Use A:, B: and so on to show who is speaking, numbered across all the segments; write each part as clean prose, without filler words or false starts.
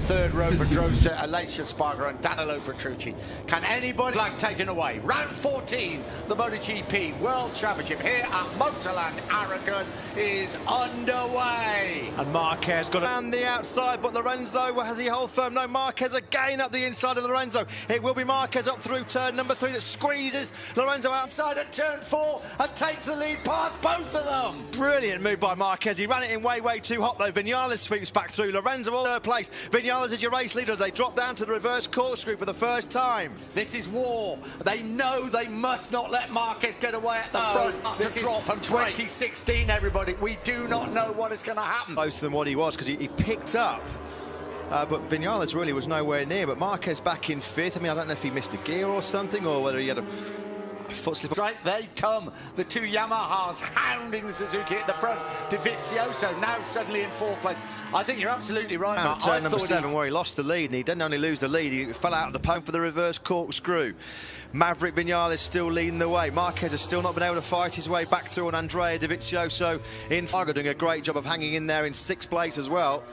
A: Third row, Pedrosa, Alicia Sparger and Danilo Petrucci. Can anybody like taken away? Round 14, the MotoGP World Championship here at Motorland Aragon is underway.
B: And Marquez got around the outside, but Lorenzo, has he hold firm? No, Marquez again up the inside of Lorenzo. It will be Marquez up through turn number 3 that squeezes Lorenzo outside
A: at turn 4 and takes the lead past both of them.
B: Brilliant move by Marquez. He ran it in way too hot though. Vinales sweeps back through. Lorenzo all third place. Vinales is your race leader as they drop down to the reverse corkscrew for the first time.
A: This is war. They know they must not let Marquez get away at the front. This is drop and 2016, everybody. We do not know what is going to happen.
B: Closer than what he was because he picked up. But Vinales really was nowhere near. But Marquez back in 5th. I mean, I don't know if he missed a gear or something or whether he had a foot slip.
A: Right, they come. The two Yamahas hounding the Suzuki at the front. Dovizioso now suddenly in 4th place. I think you're absolutely right, Matt.
B: Turn number 7 where he lost the lead, and he didn't only lose the lead, he fell out of the pole for the reverse corkscrew. Maverick Vinales still leading the way. Marquez has still not been able to fight his way back through on Andrea Dovizioso in Fargo, doing a great job of hanging in there in 6th place as well.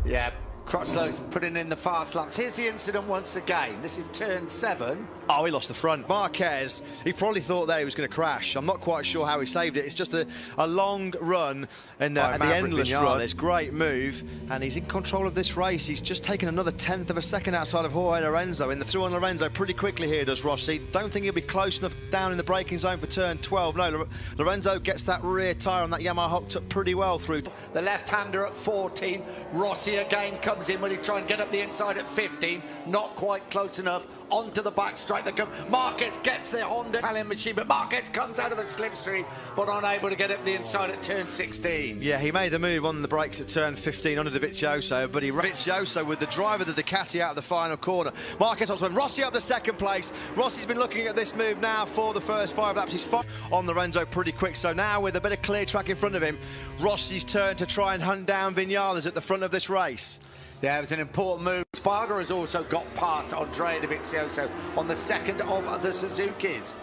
A: Yeah, Crutchlow's putting in the fast laps. Here's the incident once again. This is turn 7.
B: Oh, he lost the front. Marquez, he probably thought there he was going to crash. I'm not quite sure how he saved it. It's just a long run and the endless run. It's great move, and he's in control of this race. He's just taken another 1/10 of a second outside of Jorge Lorenzo. In the through on Lorenzo pretty quickly here, does Rossi. Don't think he'll be close enough down in the braking zone for turn 12. No, Lorenzo gets that rear tyre on that Yamaha hooked up pretty well through.
A: The left-hander at 14. Rossi again comes in. Will he try and get up the inside at 15? Not quite close enough. Onto the back straight they come. Marquez gets the Honda Italian machine, but Marquez comes out of the slipstream, but unable to get up the inside at turn 16.
B: Yeah, he made the move on the brakes at turn 15 under Dovizioso, but Dovizioso with the driver of the Ducati out of the final corner. Marquez also Rossi up to 2nd place. Rossi's been looking at this move now for the first 5 laps. He's on Lorenzo pretty quick, so now with a bit of clear track in front of him, Rossi's turn to try and hunt down Vinales at the front of this race.
A: Yeah, it was an important move. Sparger has also got past Andrea Dovizioso on the 2nd of the Suzukis.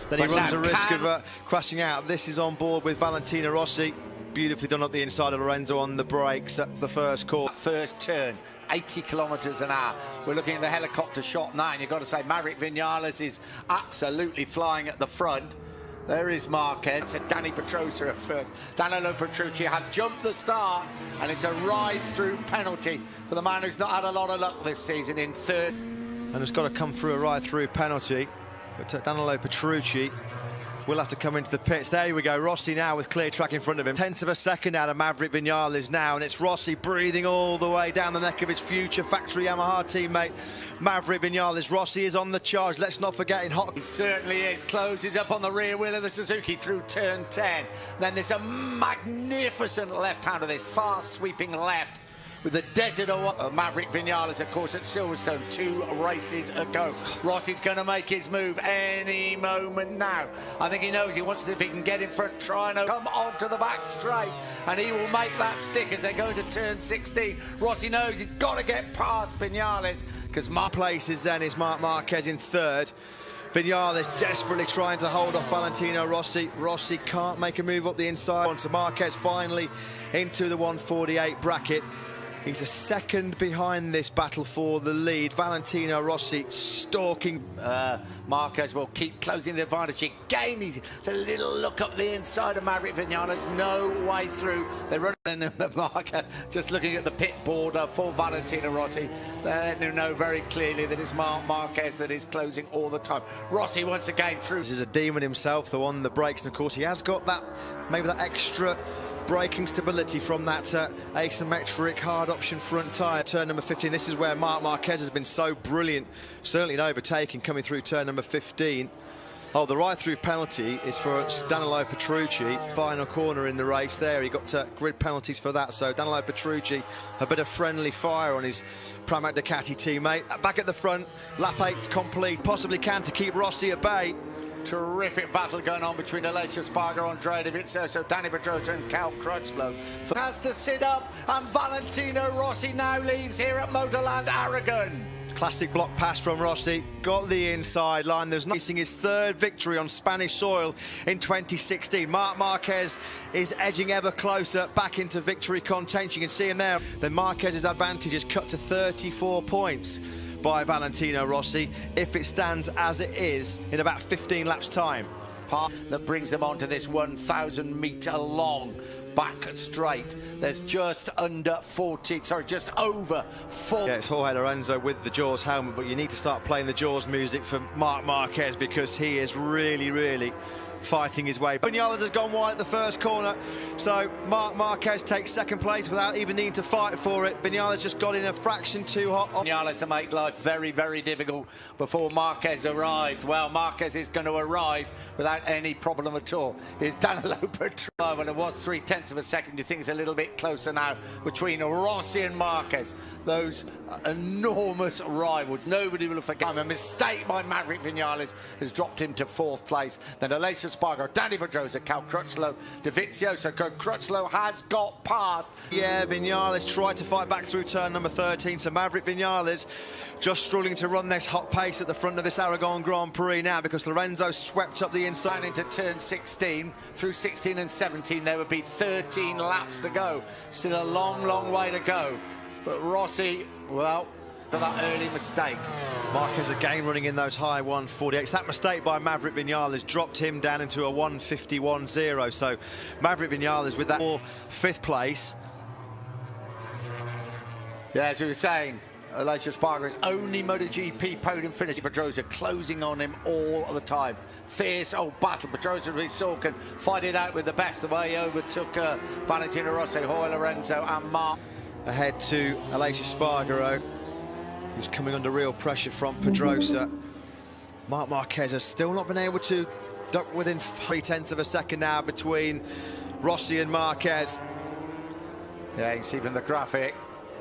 B: Then he runs a risk of crashing out. This is on board with Valentino Rossi. Beautifully done up the inside of Lorenzo on the brakes at the first corner.
A: First turn, 80 kilometres an hour. We're looking at the helicopter shot now, and you've got to say Maverick Vinales is absolutely flying at the front. There is Marquez, Danny Pedrosa at first. Danilo Petrucci had jumped the start, and it's a ride-through penalty for the man who's not had a lot of luck this season in 3rd.
B: And has got to come through a ride-through penalty. But Danilo Petrucci will have to come into the pits. There we go, Rossi now with clear track in front of him. 1/10 of a second out of Maverick Vinales now, and it's Rossi breathing all the way down the neck of his future factory Yamaha teammate, Maverick Vinales. Rossi is on the charge, let's not forget in hot.
A: He certainly is, closes up on the rear wheel of the Suzuki through turn 10. Then there's a magnificent left-hander, this fast sweeping left with the desert of Maverick Vinales, of course, at Silverstone 2 races ago. Rossi's going to make his move any moment now. I think he knows he wants to, if he can get in front, try and come onto the back straight, and he will make that stick as they go into turn 16. Rossi knows he's got to get past Vinales because
B: places then is Marc Marquez in 3rd. Vinales desperately trying to hold off Valentino Rossi. Rossi can't make a move up the inside. Onto Marquez finally into the 148 bracket. He's a second behind this battle for the lead. Valentino Rossi stalking.
A: Marquez will keep closing the advantage again. It's a little look up the inside of Maverick Vinales. No way through. They're running in the market. Just looking at the pit border for Valentino Rossi. They know very clearly that it's Marquez that is closing all the time. Rossi once again through.
B: This is a demon himself, though, on the brakes. And of course, he has got that, maybe that extra braking stability from that asymmetric hard option front tyre. Turn number 15, this is where Marc Marquez has been so brilliant, certainly in overtaking, coming through turn number 15. Oh, the ride-through penalty is for Danilo Petrucci. Final corner in the race there. He got grid penalties for that. So Danilo Petrucci, a bit of friendly fire on his Pramac Ducati teammate. Back at the front, lap 8 complete. Possibly can to keep Rossi at bay.
A: Terrific battle going on between Aleix Espargaro, Andrea Dovizioso, Danny Pedrosa and Cal Crutchlow. Has to sit up, and Valentino Rossi now leads here at Motorland Aragon.
B: Classic block pass from Rossi, got the inside line. There's racing his third victory on Spanish soil in 2016. Marc Marquez is edging ever closer back into victory contention. You can see him there. Then Marquez's advantage is cut to 34 points by Valentino Rossi if it stands as it is in about 15 laps time.
A: That brings them onto this 1,000 metre long back straight. There's just over 4.
B: Yeah, it's Jorge Lorenzo with the Jaws helmet, but you need to start playing the Jaws music for Marc Marquez because he is really fighting his way. Vinales has gone wide at the first corner, so Marc Marquez takes second place without even needing to fight for it. Vinales just got in a fraction too hot.
A: Vinales to make life very difficult before Marquez arrived. Well, Marquez is going to arrive without any problem at all. Here's Danilo Petrucci. When it was 0.3 of a second, you think it's a little bit closer now between Rossi and Marquez. Those enormous rivals. Nobody will forget. A mistake by Maverick Vinales has dropped him to 4th place. Then Aleix Espargaro, Danny Pedrosa, Cal Crutchlow, Dovizioso. Crutchlow has got past.
B: Yeah, Vinales tried to fight back through turn number 13, so Maverick Vinales just struggling to run this hot pace at the front of this Aragon Grand Prix now because Lorenzo swept up the inside.
A: Into turn 16, through 16 and 17, there would be 13 laps to go. Still a long way to go. But Rossi, well, for that early mistake.
B: Marquez again running in those high 148s. That mistake by Maverick Vinales dropped him down into a 151.0. So Maverick Vinales with that 5th place.
A: Yeah, as we were saying, Aleix Espargaro's only MotoGP podium finish. Pedrosa closing on him all the time. Fierce old battle. Pedrosa and Sorkin fight it out with the best. The way he overtook Valentino Rossi, Jorge Lorenzo and Marc.
B: Ahead to Aleix Espargaro, who's coming under real pressure from Pedrosa. Marc Marquez has still not been able to duck within 0.3 of a second now between Rossi and Marquez.
A: Yeah, you can see from the graphic.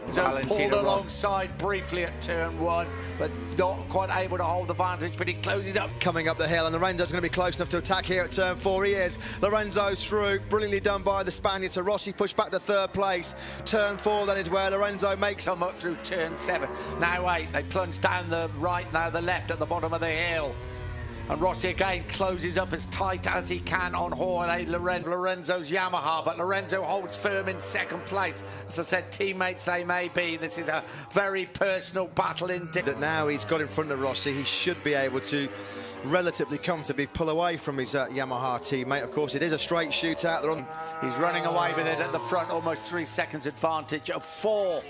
A: So pulled alongside briefly at turn 1, but not quite able to hold the vantage, but he closes up.
B: Coming up the hill, and Lorenzo's going to be close enough to attack here at turn 4. He is. Lorenzo's through, brilliantly done by the Spaniard. So Rossi pushed back to 3rd place. Turn 4 then is where Lorenzo makes
A: come up through turn 7. Now 8, they plunge down the right, now the left at the bottom of the hill. And Rossi again closes up as tight as he can on Jorge Lorenzo's Yamaha, but Lorenzo holds firm in 2nd place. As I said, teammates they may be. This is a very personal battle indeed.
B: That now he's got in front of Rossi, he should be able to relatively comfortably pull away from his Yamaha teammate. Of course, it is a straight shootout.
A: He's running away with it at the front, almost 3 seconds advantage of 4.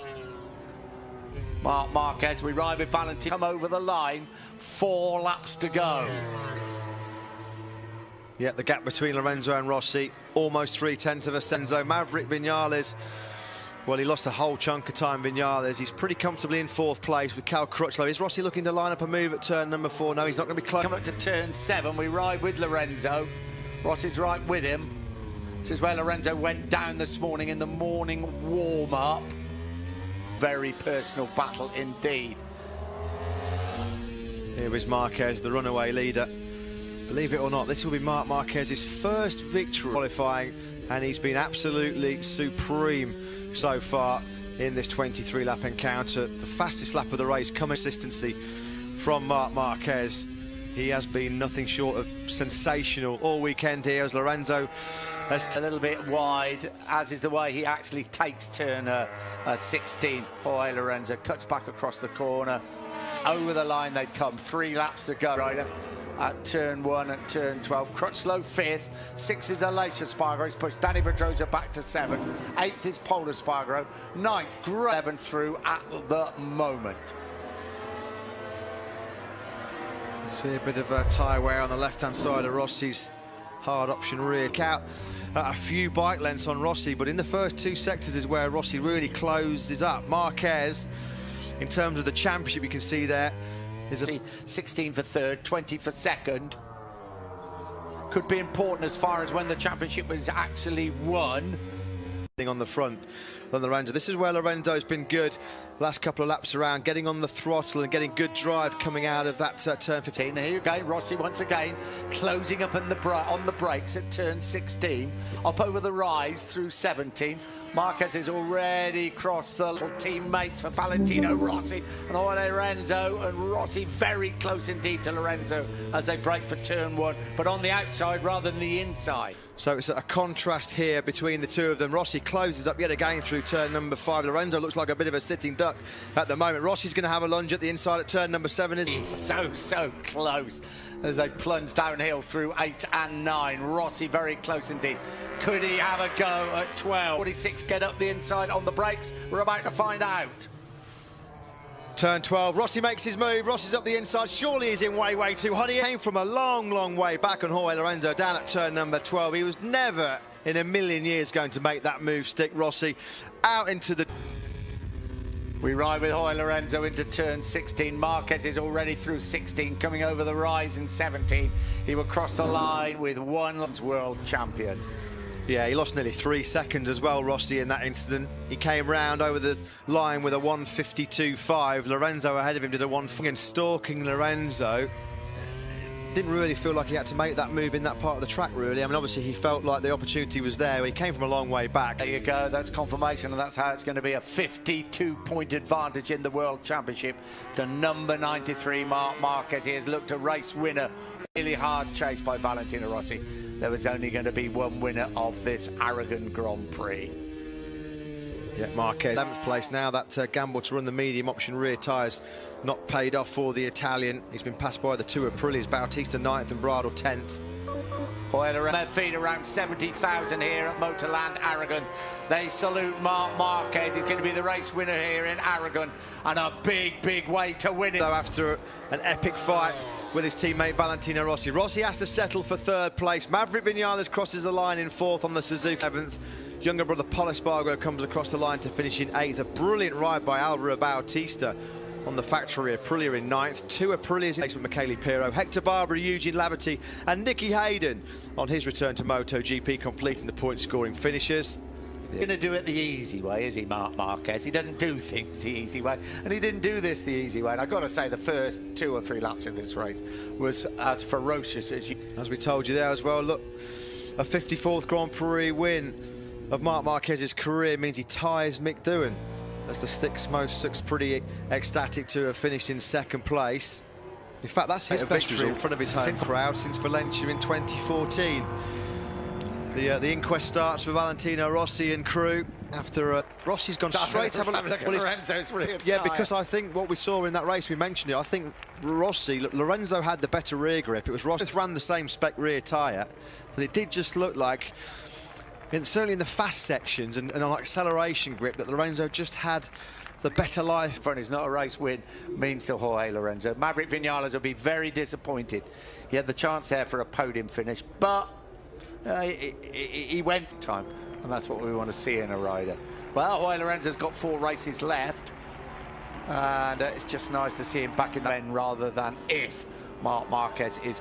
A: Marc Marquez, we ride with Valentino, come over the line, 4 laps to go.
B: Yeah, the gap between Lorenzo and Rossi, almost 0.3 of a second. Maverick Vinales, well, he lost a whole chunk of time, Vinales. He's pretty comfortably in 4th place with Cal Crutchlow. Is Rossi looking to line up a move at turn number 4? No, he's not going to be close.
A: Come up to turn 7, we ride with Lorenzo. Rossi's right with him. This is where Lorenzo went down this morning in the morning warm-up. Very personal battle indeed.
B: Here is Marquez, the runaway leader. Believe it or not, this will be Marc Marquez's first victory qualifying, and he's been absolutely supreme so far in this 23-lap encounter. The fastest lap of the race, consistency from Marc Marquez. He has been nothing short of sensational all weekend here as Lorenzo has
A: a little bit wide, as is the way he actually takes turn 16. Jorge Lorenzo cuts back across the corner. Over the line they come, 3 laps to go. Right at turn 1 and turn 12. Crutchlow 5th, 6 is Aleix Espargaro. He's pushed Danny Pedrosa back to 7th. 8th is Pol Espargaro. 9th, 7th through at the moment.
B: See a bit of tyre wear on the left-hand side of Rossi's hard option rear. Out a few bike lengths on Rossi, but in the first 2 sectors is where Rossi really closes up. Marquez, in terms of the championship, you can see there is a
A: 16 for 3rd, 20 for 2nd. could be important as far as when the championship was actually won.
B: On the front on Lorenzo. This is where Lorenzo's been good last couple of laps around, getting on the throttle and getting good drive coming out of that turn 15.
A: Here you go, Rosi once again closing up on the brakes at turn 16, up over the rise through 17. Marquez has already crossed the little teammates for Valentino Rossi and Lorenzo, and Rossi very close indeed to Lorenzo as they brake for turn 1, but on the outside rather than the inside.
B: So it's a contrast here between the two of them. Rossi closes up yet again through turn number 5. Lorenzo looks like a bit of a sitting duck at the moment. Rossi's going to have a lunge at the inside at turn number 7.
A: He's so close as they plunge downhill through 8 and 9. Rossi very close indeed. Could he have a go at 12? 46 get up the inside on the brakes. We're about to find out.
B: Turn 12, Rossi makes his move. Rossi's up the inside. Surely he's in way too hot. He came from a long way back on Jorge Lorenzo down at turn number 12. He was never in a million years going to make that move stick. Rossi out into the...
A: We ride with Jorge Lorenzo into turn 16. Marquez is already through 16, coming over the rise in 17. He will cross the line with one world champion.
B: Yeah, he lost nearly 3 seconds as well, Rossi, in that incident. He came round over the line with a 1:52.5. Lorenzo ahead of him did a 1, and stalking Lorenzo. Didn't really feel like he had to make that move in that part of the track, really. I mean, obviously he felt like the opportunity was there. He came from a long way back.
A: There you go, that's confirmation, and that's how it's going to be a 52-point advantage in the World Championship to number 93, Marc Marquez. He has looked a race winner. Really hard chase by Valentino Rossi. There was only going to be one winner of this Aragon Grand Prix.
B: Yeah, Marquez 11th place now. That gamble to run the medium option rear tyres not paid off for the Italian. He's been passed by the two Aprilias, Bautista 9th and Bradle 10th.
A: Their feet around 70,000 here at Motorland Aragon. They salute Marc Marquez. He's going to be the race winner here in Aragon, and a big way to win it.
B: So after an epic fight with his teammate Valentino Rossi, Rossi has to settle for 3rd place. Maverick Vinales crosses the line in 4th on the Suzuki 7th. Younger brother Paul Espargaro comes across the line to finish in 8th. A brilliant ride by Alvaro Bautista on the factory Aprilia in 9th. 2 Aprilias in 8th with Michele Pirro, Hector Barbara, Eugene Laverty and Nicky Hayden on his return to MotoGP, completing the point-scoring finishes.
A: He's going to do it the easy way, is he, Marc Marquez? He doesn't do things the easy way, and he didn't do this the easy way. And I've got to say, the first 2 or 3 laps in this race was as ferocious as you...
B: As we told you there as well, look, a 54th Grand Prix win of Marc Marquez's career means he ties Mick Doohan as the 6th most. Pretty ecstatic to have finished in 2nd place. In fact, that's his best victory in front of his home crowd since Valencia in 2014. The inquest starts for Valentino Rossi and crew after Rossi's gone straight to have a look.
A: Lorenzo's really
B: yeah, because I think what we saw in that race, we mentioned it, I think Lorenzo had the better rear grip. It was Rossi ran the same spec rear tyre, but it did just look like, certainly in the fast sections and on acceleration grip, that Lorenzo just had the better life.
A: It's not a race win, means to Jorge Lorenzo. Maverick Vinales will be very disappointed. He had the chance there for a podium finish, but he went time, and that's what we want to see in a rider. Well, Jorge Lorenzo's got 4 races left, and it's just nice to see him back in the end rather than if Marc Marquez is